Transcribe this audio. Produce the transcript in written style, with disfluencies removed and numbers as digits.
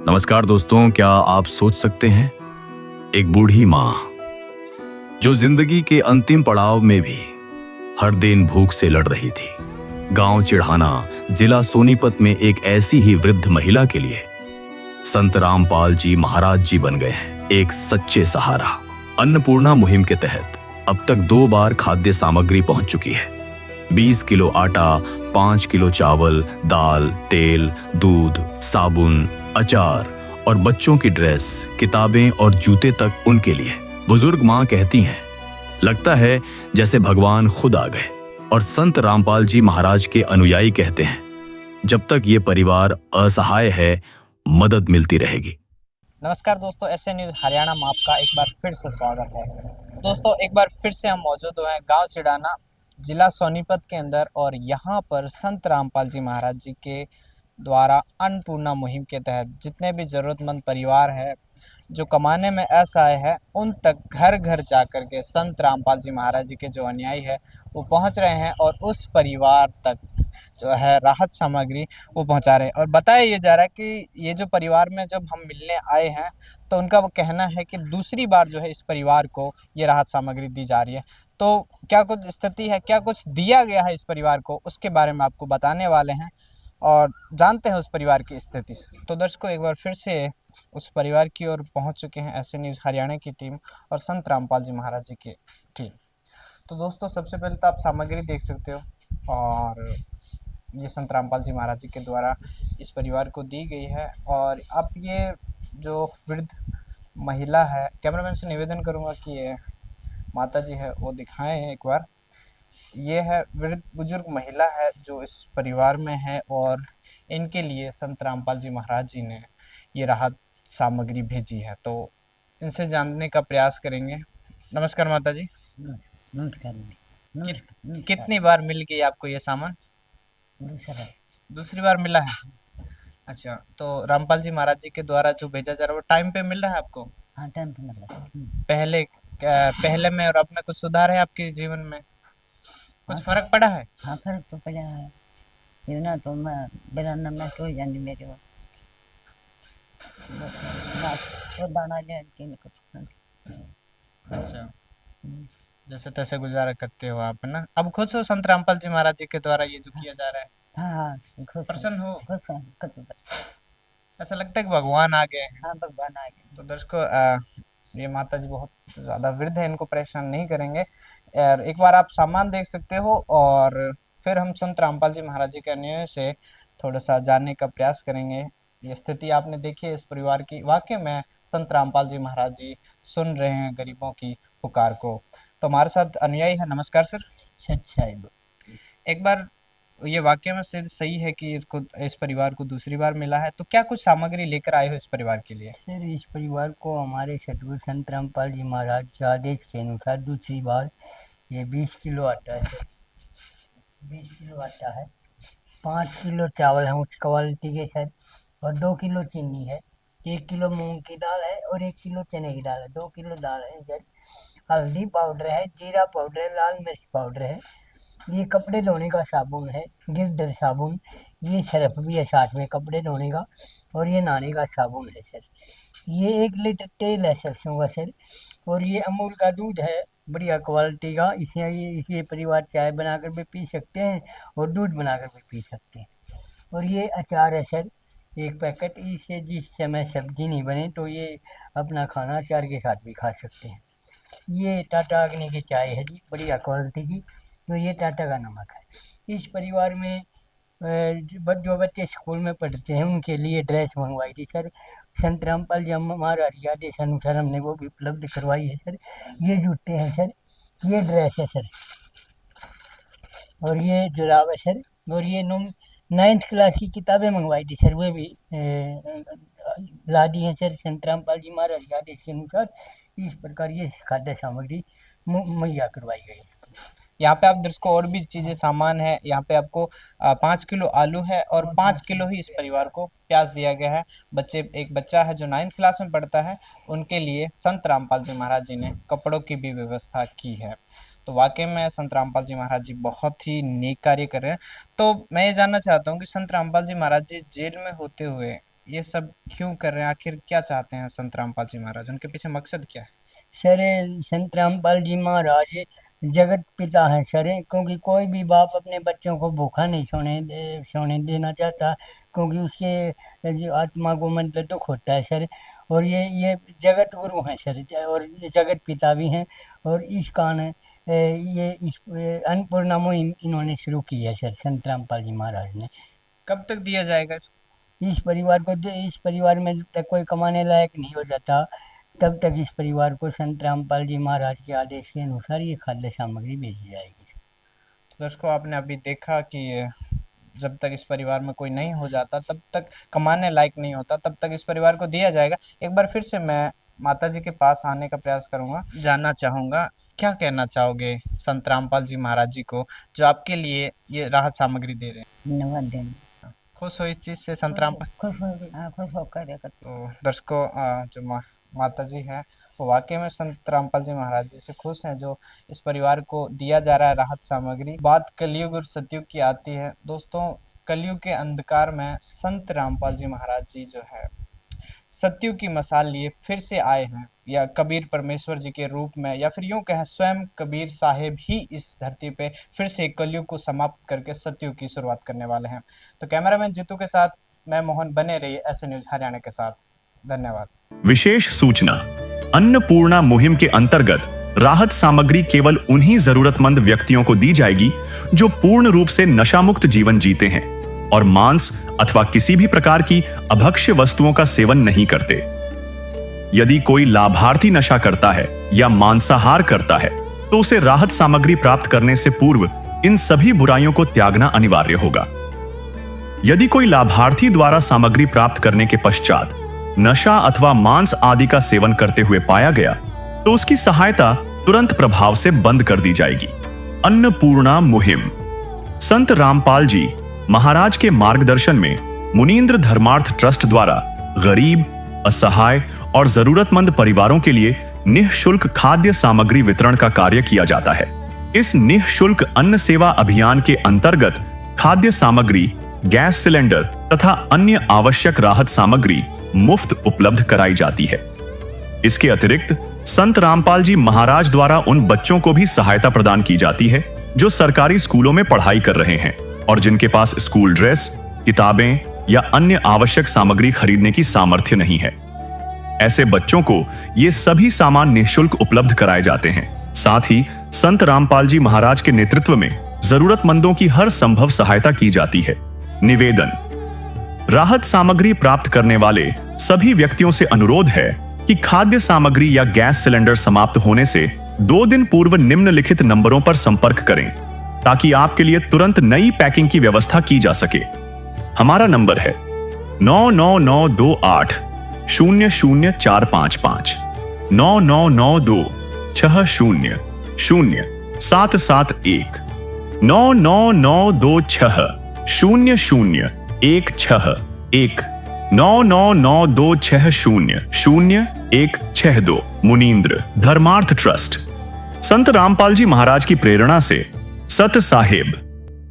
नमस्कार दोस्तों, क्या आप सोच सकते हैं एक बूढ़ी माँ जो जिंदगी के अंतिम पड़ाव में भी हर दिन भूख से लड़ रही थी। गांव चिढ़ाना, जिला सोनीपत में एक ऐसी ही वृद्ध महिला के लिए संत रामपाल जी महाराज जी बन गए हैं एक सच्चे सहारा। अन्नपूर्णा मुहिम के तहत अब तक 2 बार खाद्य सामग्री पहुंच चुकी है। 20 किलो आटा, 5 किलो चावल, दाल, तेल, दूध, साबुन, अचार और बच्चों की ड्रेस, किताबें और जूते तक उनके लिए। बुजुर्ग माँ कहती हैं, लगता है जैसे भगवान खुद आ गए। और संत रामपाल जी महाराज के अनुयायी कहते हैं, जब तक ये परिवार असहाय है, मदद मिलती रहेगी। नमस्कार दोस्तों, एसए न्यूज़ हरियाणा में आपका एक बार फिर से स्वागत है। दोस्तों, एक बार फिर से हम मौजूद हुए हैं गांव चिड़ाना, जिला सोनीपत के अंदर। और यहाँ पर संत रामपाल जी महाराज जी के द्वारा अन्नपूर्णा मुहिम के तहत जितने भी ज़रूरतमंद परिवार है जो कमाने में असहाय है, उन तक घर घर जा कर के संत रामपाल जी महाराज जी के जो अनुयायी है वो पहुँच रहे हैं और उस परिवार तक जो है राहत सामग्री वो पहुंचा रहे हैं। और बताया ये जा रहा है कि ये जो परिवार में जब हम मिलने आए हैं तो उनका वो कहना है कि दूसरी बार जो है इस परिवार को ये राहत सामग्री दी जा रही है। तो क्या कुछ स्थिति है, क्या कुछ दिया गया है इस परिवार को, उसके बारे में आपको बताने वाले हैं और जानते हैं उस परिवार की स्थिति से। तो दर्शकों, एक बार फिर से उस परिवार की ओर पहुंच चुके हैं एसए न्यूज़ हरियाणा की टीम और संत रामपाल जी महाराज जी की टीम। तो दोस्तों, सबसे पहले तो आप सामग्री देख सकते हो और ये संत रामपाल जी महाराज जी के द्वारा इस परिवार को दी गई है। और अब ये जो वृद्ध महिला है, कैमरामैन से निवेदन करूंगा कि ये माता जी है वो दिखाएं एक बार। ये है वृद्ध बुजुर्ग महिला है जो इस परिवार में है और इनके लिए संत रामपाल जी महाराज जी ने ये राहत सामग्री भेजी है। तो इनसे जानने का प्रयास करेंगे। नमस्कार माता जी। नमस्कार। कितनी बार मिल गई आपको ये सामान? दूसरी बार मिला है। अच्छा, तो रामपाल जी महाराज जी के द्वारा जो भेजा जा रहा है वो टाइम पे मिल रहा है आपको? हाँ, टाइम पे मिल रहा है। पहले में और अब में कुछ सुधार है आपके जीवन में? कुछ फर्क पड़ा है? हाँ, फर्क तो पड़ा है। ये ना तो मैं मेरा नमक हो जानी मेरे को तो दाना ले के कुछ। अच्छा, जैसे तैसे गुजारा करते हो आप, है ना? अब खुश हो संत रामपाल जी महाराज जी के द्वारा ये जो किया जा रहा है? हाँ, प्रसन्न हो? खुश है। ऐसा लगता है कि भगवान आ गए हैं। हाँ, भगवान आ गए। तो दर्शकों, ये माता जी बहुत ज़्यादा वृद्ध है, इनको परेशान नहीं करेंगे। और एक बार आप सामान देख सकते हो और फिर हम संत रामपाल जी महाराज जी के अन्याय से थोड़ा सा जानने का प्रयास करेंगे। ये स्थिति आपने देखी है इस परिवार की, वाकई में संत रामपाल जी महाराज जी सुन रहे हैं गरीबों की पुकार को। तो हमारे साथ अनुयायी है। नमस्कार सर। अच्छा है। एक बार ये वाकई में से सही है कि इस परिवार को दूसरी बार मिला है, तो क्या कुछ सामग्री लेकर आए हो इस परिवार के लिए? सर, इस परिवार को हमारे सतगुरु संत रामपाल जी महाराज के आदेश के अनुसार दूसरी बार ये 20 किलो आटा है सर। 20 किलो आटा है, 5 किलो चावल है उच्च क्वालिटी के सर, और 2 किलो चीनी है, 1 किलो मूंग की दाल है और 1 किलो चने की दाल है, 2 किलो दाल है सर। हल्दी पाउडर है, जीरा पाउडर है, लाल मिर्च पाउडर है, ये कपड़े धोने का साबुन है, गिरदर साबुन, ये सर्फ भी है साथ में कपड़े धोने का, और ये नहाने का साबुन है सर। ये 1 लीटर तेल है सरसों का सर, और ये अमूल का दूध है बढ़िया क्वालिटी का। इसे परिवार चाय बनाकर भी पी सकते हैं और दूध बनाकर भी पी सकते हैं। और ये अचार है सर, 1 पैकेट। इसे जिस समय सब्जी नहीं बने तो ये अपना खाना अचार के साथ भी खा सकते हैं। ये टाटा अग्नि की चाय है जी, बढ़िया क्वालिटी की। तो ये टाटा का नमक है। इस परिवार में जो बच्चे स्कूल में पढ़ते हैं उनके लिए ड्रेस मंगवाई थी सर। संत रामपाल जी हमारा आदेश अनुसार हमने वो भी उपलब्ध करवाई है सर। ये जूते हैं सर, ये ड्रेस है सर, और ये जुराब है सर, और ये 9th क्लास की किताबें मंगवाई थी सर, वे भी ला दी हैं सर संत रामपाल जी महाराज के आदेश के अनुसार। इस प्रकार ये खाद्य सामग्री मुहैया करवाई गई है। यहाँ पे आप दर्शकों और भी चीज़ें सामान है। यहाँ पे आपको 5 किलो आलू है और 5 किलो ही इस परिवार को प्याज दिया गया है। एक बच्चा है जो 9th क्लास में पढ़ता है, उनके लिए संत रामपाल जी महाराज जी ने कपड़ों की भी व्यवस्था की है। तो वाकई में संत रामपाल जी महाराज जी बहुत ही नेक कार्य कर रहे हैं। तो मैं ये जानना चाहता हूँ कि संत रामपाल जी महाराज जी जेल में होते हुए ये सब क्यों कर रहे हैं, आखिर क्या चाहते हैं संत रामपाल जी महाराज, उनके पीछे मकसद क्या है? सर संत रामपाल जी महाराज जगत पिता हैं सर, क्योंकि कोई भी बाप अपने बच्चों को भूखा नहीं सोने देना चाहता, क्योंकि उसके जो आत्मा को मतलब दुख होता है सर। और ये जगत गुरु हैं सर, और ये जगत पिता भी हैं। और इस कारण ये इस अन्नपूर्णा मुहिम इन्होंने शुरू की है सर, संत रामपाल जी महाराज ने। कब तक दिया जाएगा इसको? इस परिवार में जब तक कोई कमाने लायक नहीं हो जाता, तब तक इस परिवार को संत रामपाल जी महाराज के आदेश के अनुसार ये खाद्य सामग्री भेजी जाएगी। तो दर्शकों, आपने अभी देखा कि जब तक इस परिवार में कोई नहीं हो जाता, तब तक कमाने लायक नहीं होता, तब तक इस परिवार को दिया जाएगा। एक बार फिर से मैं माता जी के पास आने का प्रयास करूंगा, जानना चाहूँगा क्या कहना चाहोगे संत रामपाल जी महाराज जी को, जो आपके लिए ये राहत सामग्री दे रहे हैं। धन्यवाद देंगे। खुश हो इस चीज़ से संत रामपाल? खुश होकर। तो दर्शकों, जो माता जी हैं वो वाकई में संत रामपाल जी महाराज जी से खुश हैं, जो इस परिवार को दिया जा रहा है राहत सामग्री। बात कलयुग और सतयुग की आती है दोस्तों, कलयुग के अंधकार में संत रामपाल जी महाराज जी जो है सतयुग की मसाल लिए फिर से आए हैं, या कबीर परमेश्वर जी के रूप में, या फिर यूं कहें स्वयं कबीर साहेब ही इस धरती पे फिर से कलयुग को समाप्त करके सतयुग की शुरुआत करने वाले हैं। तो कैमरामैन जीतू के साथ मैं मोहन, बने रहिए ऐसे न्यूज हरियाणा के साथ। धन्यवाद। विशेष सूचना, अन्नपूर्णा मुहिम के अंतर्गत राहत सामग्री केवल उन्हीं जरूरतमंद व्यक्तियों को दी जाएगी जो पूर्ण रूप से नशा मुक्त जीवन जीते हैं और मांस अथवा किसी भी प्रकार की अभक्ष्य वस्तुओं का सेवन नहीं करते। यदि कोई लाभार्थी नशा करता है या मांसाहार करता है तो उसे राहत सामग्री प्राप्त करने से पूर्व इन सभी बुराइयों को त्यागना अनिवार्य होगा। यदि कोई लाभार्थी द्वारा सामग्री प्राप्त करने के पश्चात नशा अथवा मांस आदि का सेवन करते हुए पाया गया तो उसकी सहायता तुरंत प्रभाव से बंद कर दी जाएगी। अन्नपूर्णा मुहिम संत रामपाल जी महाराज के मार्गदर्शन में मुनींद्र धर्मार्थ ट्रस्ट द्वारा गरीब, असहाय और जरूरतमंद परिवारों के लिए निःशुल्क खाद्य सामग्री वितरण का कार्य किया जाता है। इस निःशुल्क अन्न सेवा अभियान के अंतर्गत खाद्य सामग्री, गैस सिलेंडर तथा अन्य आवश्यक राहत सामग्री मुफ्त उपलब्ध कराई जाती है। इसके अतिरिक्त संत रामपाल जी महाराज द्वारा उन बच्चों को भी सहायता प्रदान की जाती है जो सरकारी स्कूलों में पढ़ाई कर रहे हैं और जिनके पास स्कूल ड्रेस, किताबें या अन्य आवश्यक सामग्री खरीदने की सामर्थ्य नहीं है। ऐसे बच्चों को ये सभी सामान निःशुल्क उपलब्ध कराए जाते हैं। साथ ही संत रामपाल जी महाराज के नेतृत्व में जरूरतमंदों की हर संभव सहायता की जाती है। निवेदन, राहत सामग्री प्राप्त करने वाले सभी व्यक्तियों से अनुरोध है कि खाद्य सामग्री या गैस सिलेंडर समाप्त होने से 2 दिन पूर्व निम्नलिखित नंबरों पर संपर्क करें ताकि आपके लिए तुरंत नई पैकिंग की व्यवस्था की जा सके। हमारा नंबर है 99928 00455 9992 60 0771 99926 0016 99926000162 मुनींद्र धर्मार्थ ट्रस्ट। संत रामपाल जी महाराज की प्रेरणा से सत साहेब